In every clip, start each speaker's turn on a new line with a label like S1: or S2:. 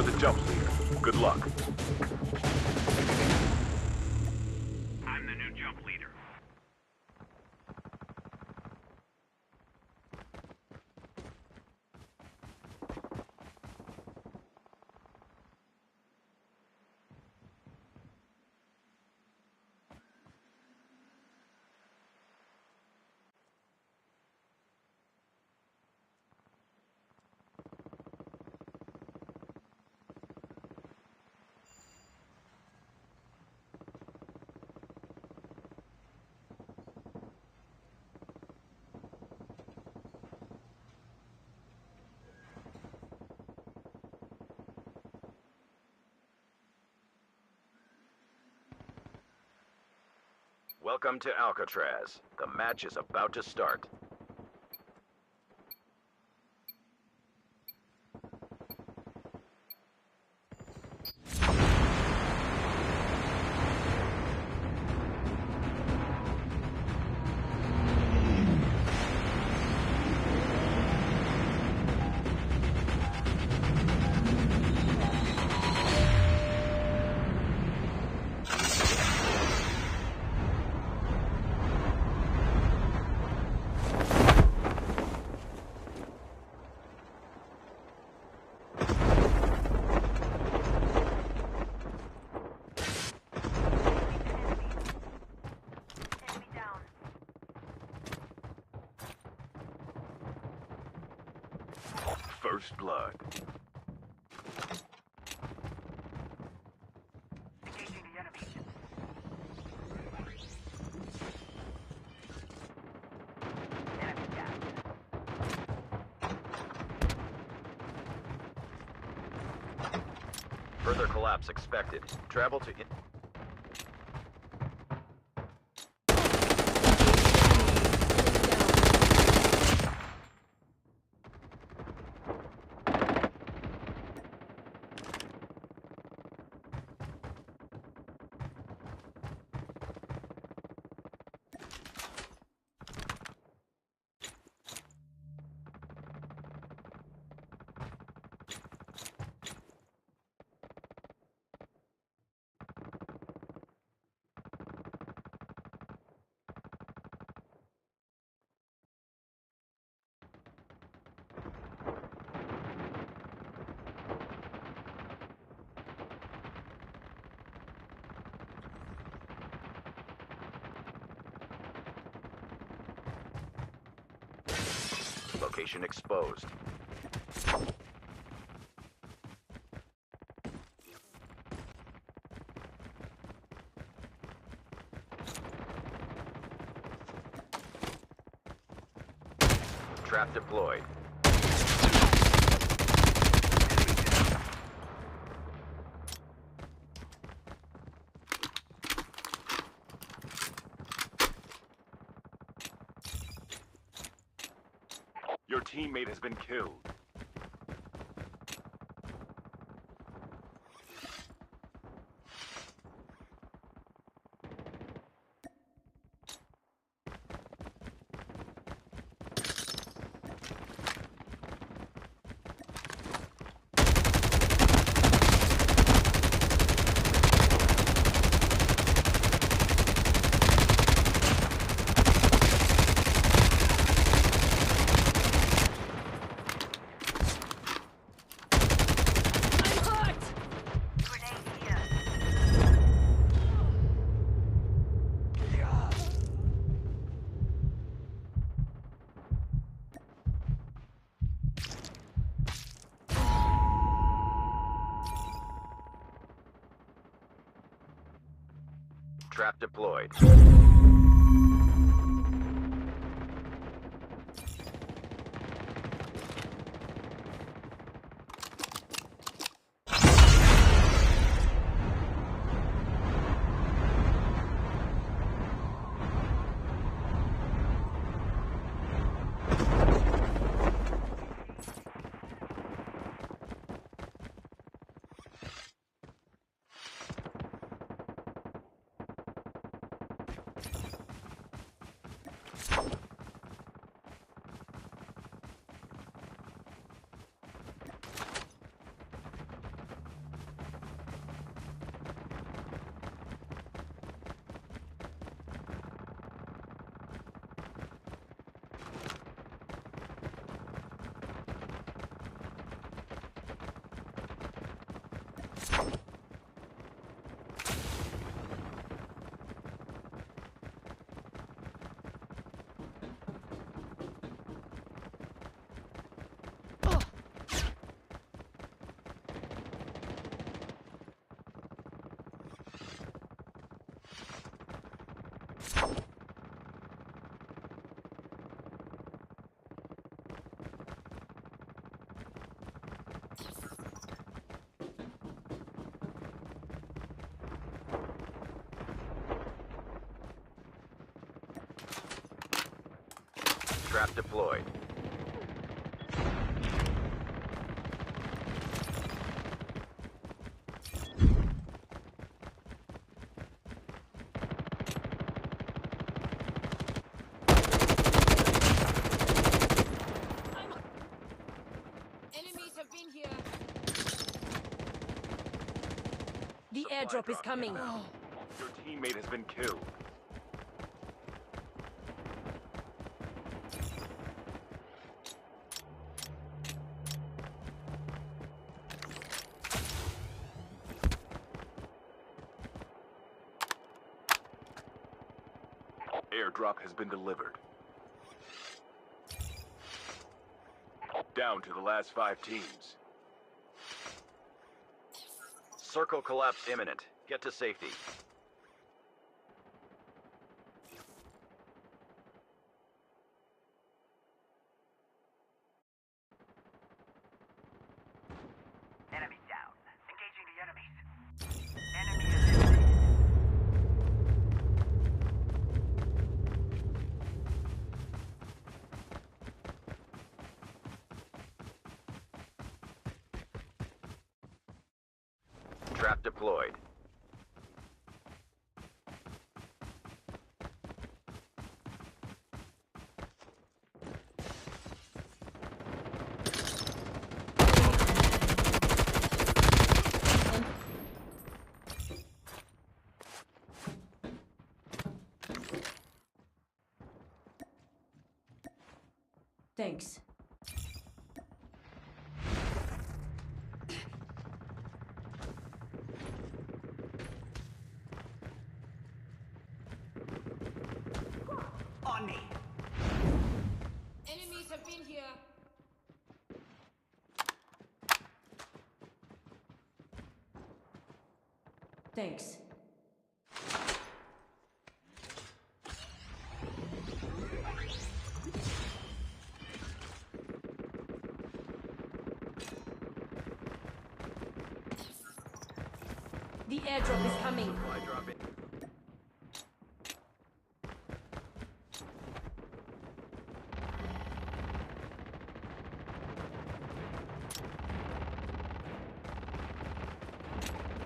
S1: the jump leader. Good luck.
S2: I'm the new jump leader.
S1: Welcome to Alcatraz. The match is about to start. First blood.
S2: Engaging the enemy. Enemy down.
S1: Further collapse expected. Travel to... Location exposed. Trap deployed. Your teammate has been killed. Trap deployed. Trap deployed.
S3: Enemies have been here. The airdrop is coming.
S1: Your teammate has been killed. Airdrop has been delivered. Down to the last 5 teams. Circle collapse imminent. Get to safety.
S2: Enemy down. Engaging the enemies. Enemy eliminated.
S1: Trap deployed.
S3: Thanks.
S2: On me.
S3: Enemies have been here. Thanks. The airdrop is coming.
S1: Supply drop in.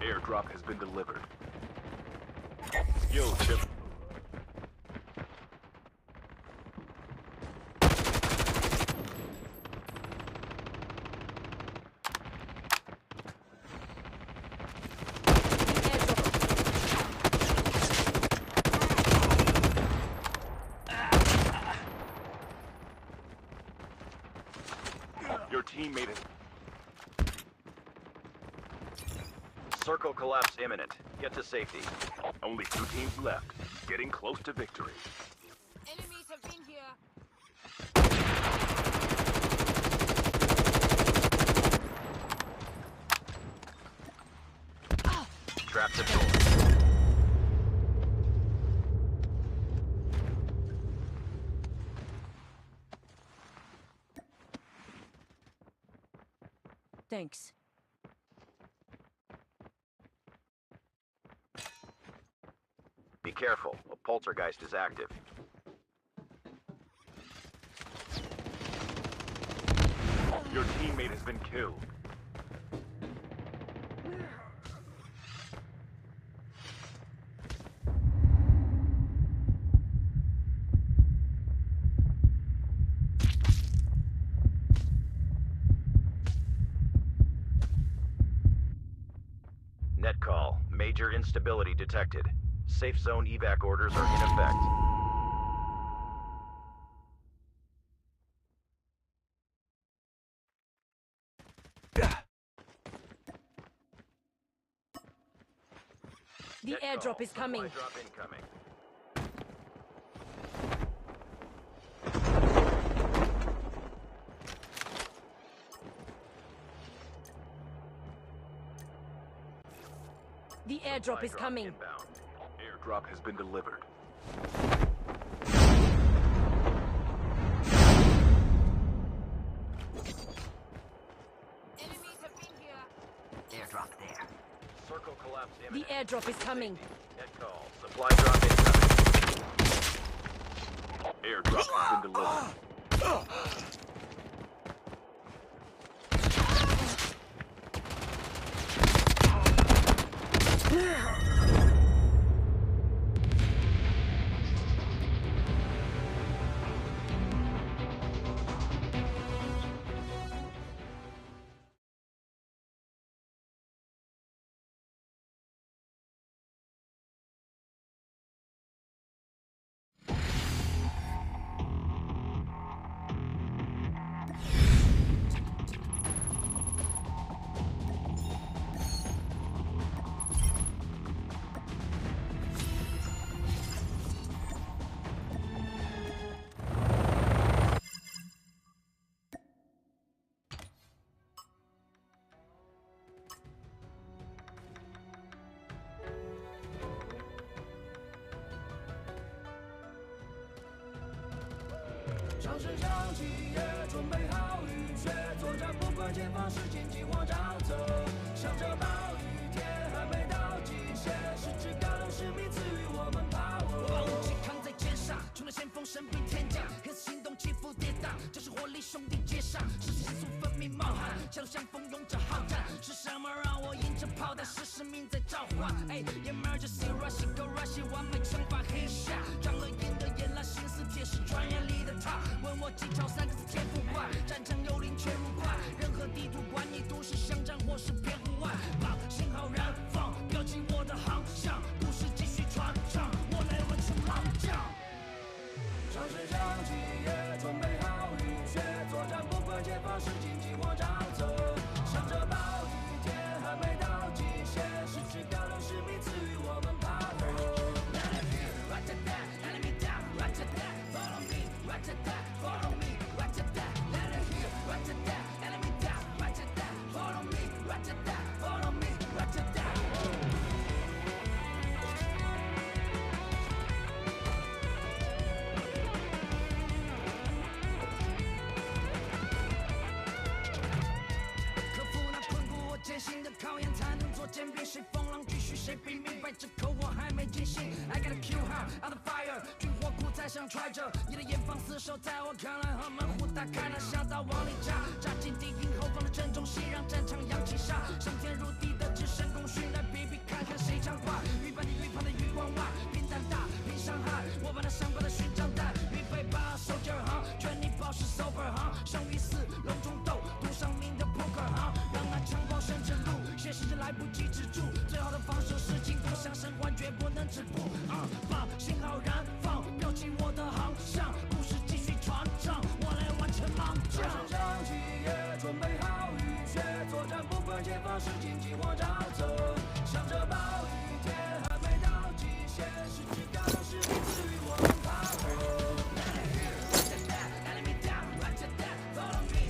S1: Airdrop has been delivered. Skill chip. Your teammate is... Circle collapse imminent. Get to safety. Only 2 teams left. Getting close to victory.
S3: Enemies have been here.
S1: Trap deployed.
S3: Thanks.
S1: Be careful. A poltergeist is active. Your teammate has been killed. Net call. Major instability detected. Safe zone evac orders are in effect.
S3: The
S1: Net
S3: airdrop
S1: call.
S3: is coming.
S1: Supply drop incoming.
S3: The airdrop is
S1: Supply drop
S3: coming.
S1: Inbound. Airdrop has been delivered.
S3: Enemies have been here.
S2: Airdrop there.
S1: Circle collapse
S3: The
S1: imminent.
S3: airdrop is coming.
S1: Net call. Supply drop incoming. Airdrop has been delivered.
S4: 掌声响起，也准备好浴血作战，不管前方是荆棘或沼泽。向着暴雨天还没到极限，十指高粱使命赐予我们 power。
S5: 把武器扛在肩上，冲到前锋，神兵天降，黑色行动起伏跌宕，这是火力兄弟接上，是迅速分泌冒汗，下路相逢勇者好战，是什么让我迎着炮弹，是使命在召唤。哎，emergency rush go rush， 完美惩罚黑下，长了眼的野狼，心思铁石传言里的他，问我技巧三个字天赋怪，战场幽灵全无快，任何地图管你都市乡战或是偏户外，把信号燃放，标记我的航向，故事继续传唱，我来完成狼将。
S4: 掌声响起，也准备好浴血作战，不管前方是荆棘或沼泽。向着暴雨天还没到极限，十指高粱使命赐予我们 power。Follow
S5: me, right to that, let it hear, right to that, enemy down, right to that, follow me, right to that, follow me, right to that. 克服那困苦或艰辛的考验，才能做坚冰。谁风浪继续，谁比明白这口我还没尽兴。I got a Q high on the fire， 军火库在上揣着，你的严防死守，在我看来和门户打开了，想到往里扎，扎进敌营后方的阵中戏，让战场扬起沙，升天入地的只身功勋，来比比看看谁强快。预判的预判的余光外，拼胆大，拼伤害，我把那上报的勋章带，预备把手劲儿行，全力保持 sober 行，生于死，隆中斗，赌上命的 poker 行，让那枪光深沉路，血时来不及止住，最好的防守是进攻，像神幻绝不能止步。把信号燃放，标记我的航向，故事继续传唱，我来完成盲将。
S4: 掌声响起，也准备好浴血作战，不管前方是荆棘或沼泽。向着暴雨天还没到极限，十指高粱使命赐予我们 power。Enemy
S5: down, right to that, follow me,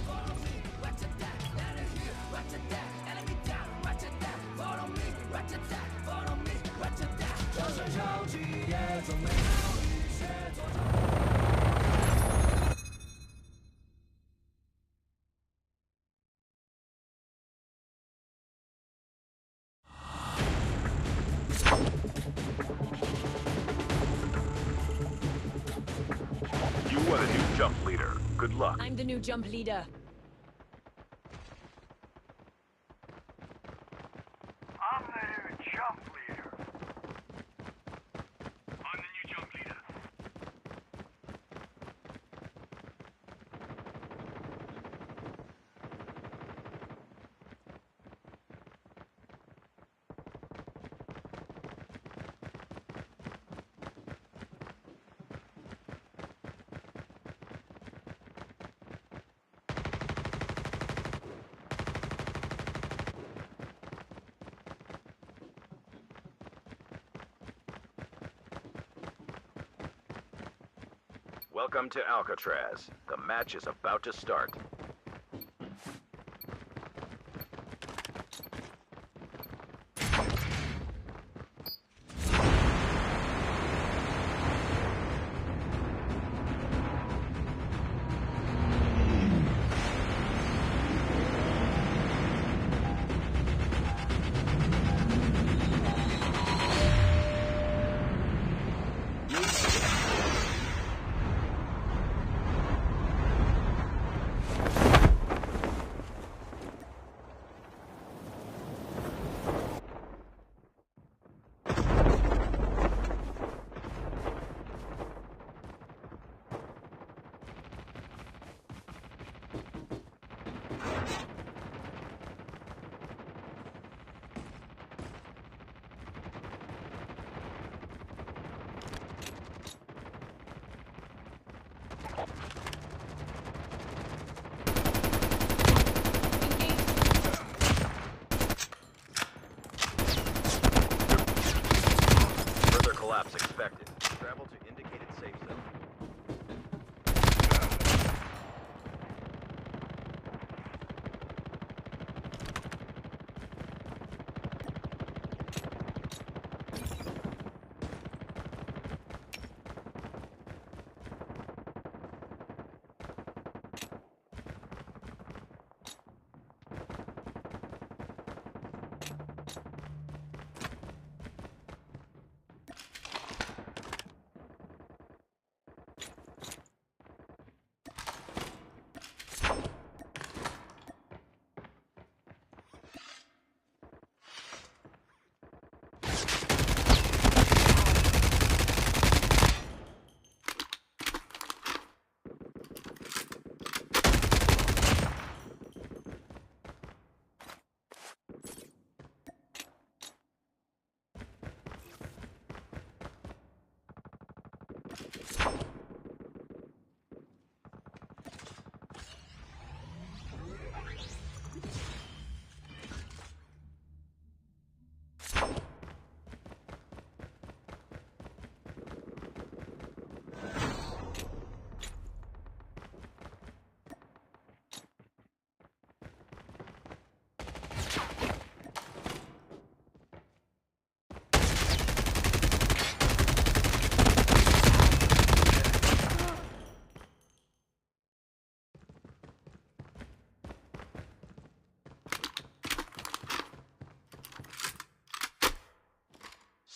S5: follow me, right to that, let it hear, right to that, enemy down, right to that, follow me, right to that, follow me, right to that.
S4: 掌声响起，也准备好浴血作战。
S1: You are the new jump leader. Good luck.
S3: I'm the new jump leader.
S2: I'm the new jump leader. I'm the new jump leader.
S1: Welcome to Alcatraz. The match is about to start.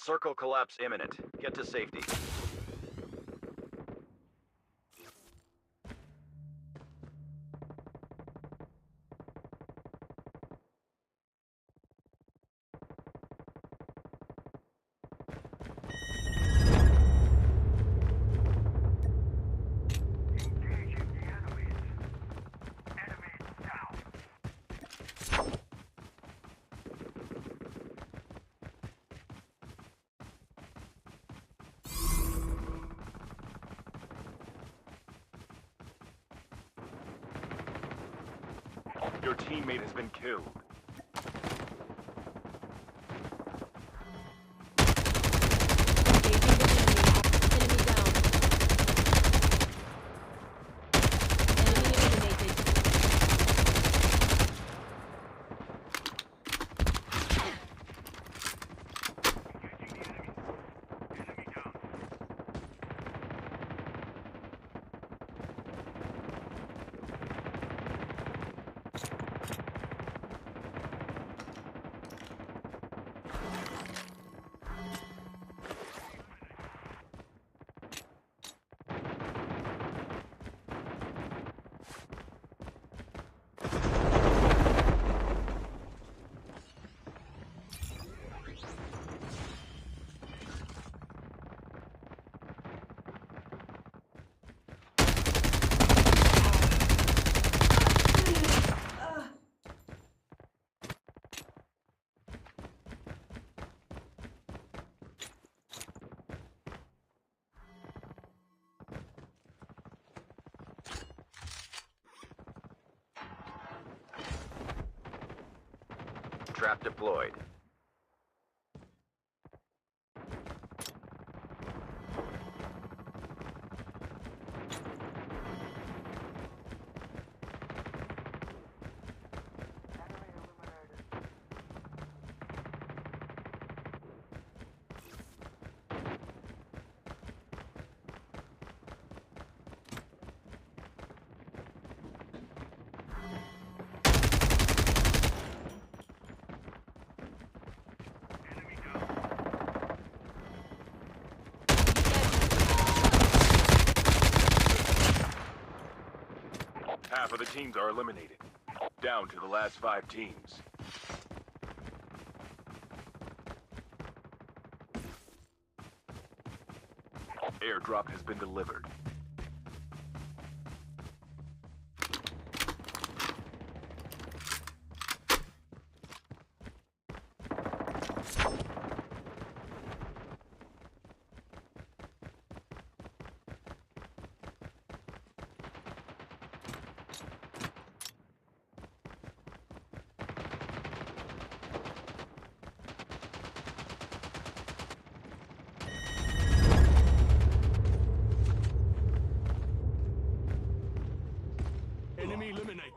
S1: Circle collapse imminent. Get to safety.
S2: Engaging the enemies. Enemies down.
S1: Your teammate has been killed.
S3: Engaging the enemy. Enemy down. Enemy eliminated.
S2: Engaging the enemy. Enemy down.
S1: Trap deployed. Half of the teams are eliminated. Down to the last 5 teams. Airdrop has been delivered.
S2: Enemy eliminated.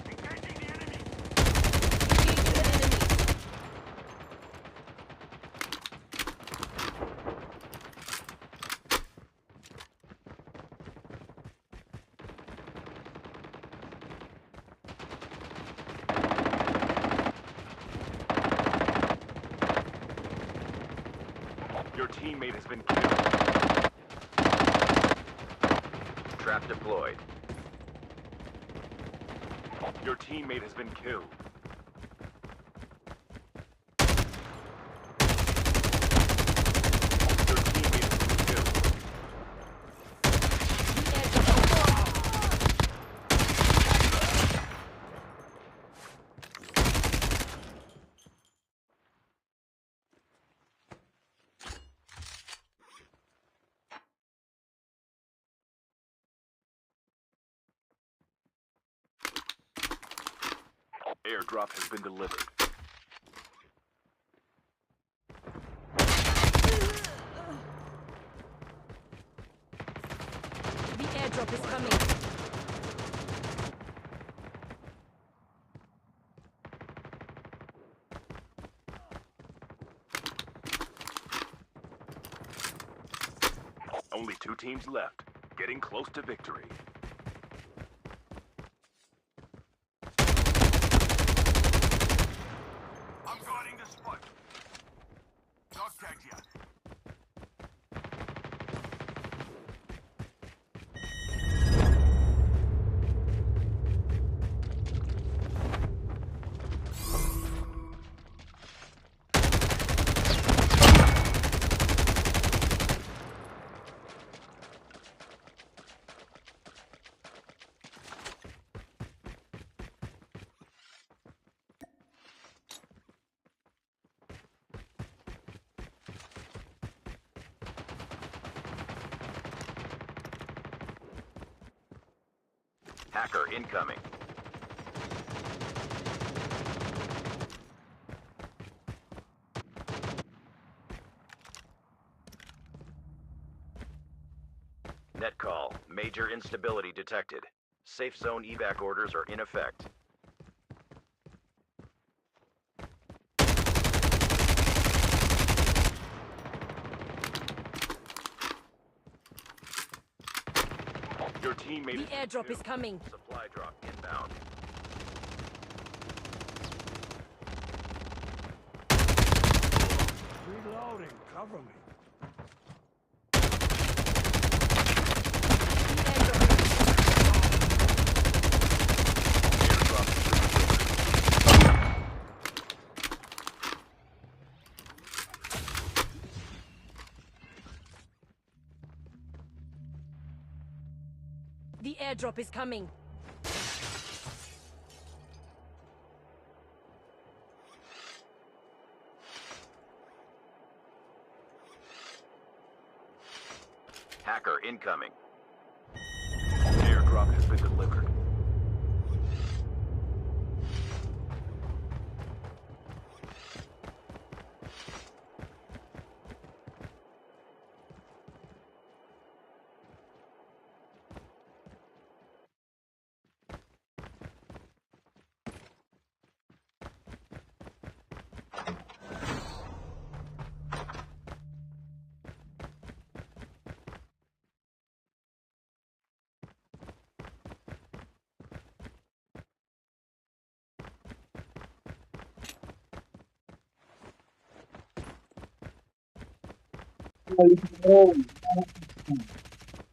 S2: Engaging the enemy.
S3: Engage the enemy.
S1: Your teammate has been killed. Trap deployed. Your teammate has been killed. Your teammate has been killed. Airdrop has been delivered.
S3: The airdrop is coming.
S1: Only 2 teams left. Getting close to victory.
S2: I'm guarding the spot. Not tagged yet.
S1: Hacker incoming. Net call. Major instability detected. Safe zone evac orders are in effect. Your teammate
S3: The
S1: has been
S3: airdrop is
S1: killed.
S3: coming.
S1: Supply drop inbound.
S2: Reloading. Cover me.
S1: Airdrop has been delivered.
S3: The airdrop is coming.
S1: Hacker incoming. Airdrop has been delivered.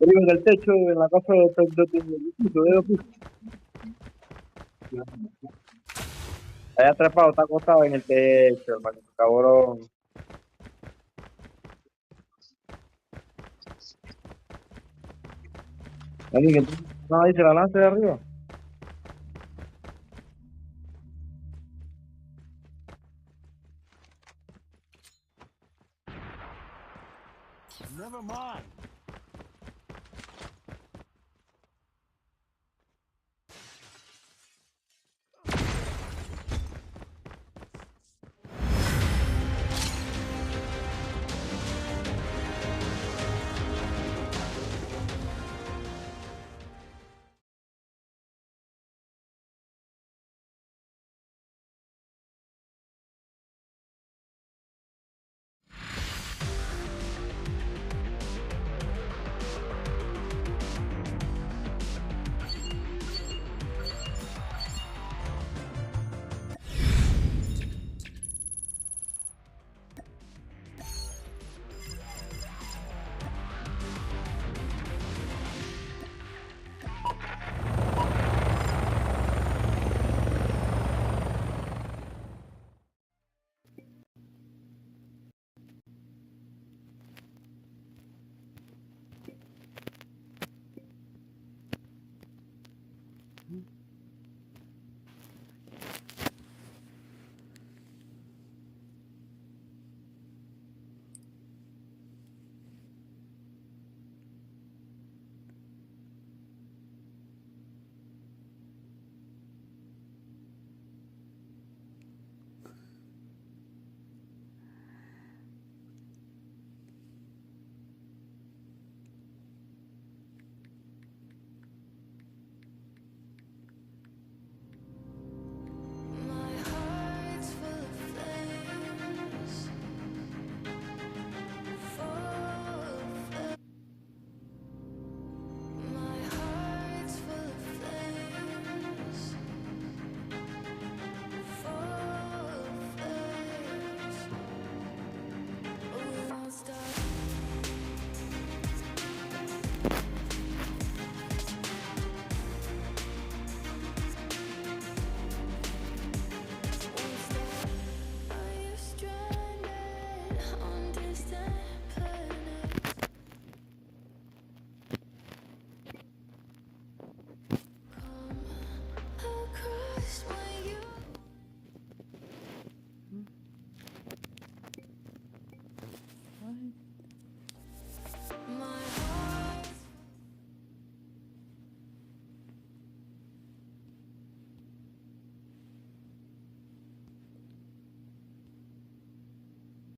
S6: Arriba en el techo, en la casa de tu Allá atrapado, está acostado en el techo, hermano, cabrón. Alguien que no dice la lanza de arriba.
S2: Never mind.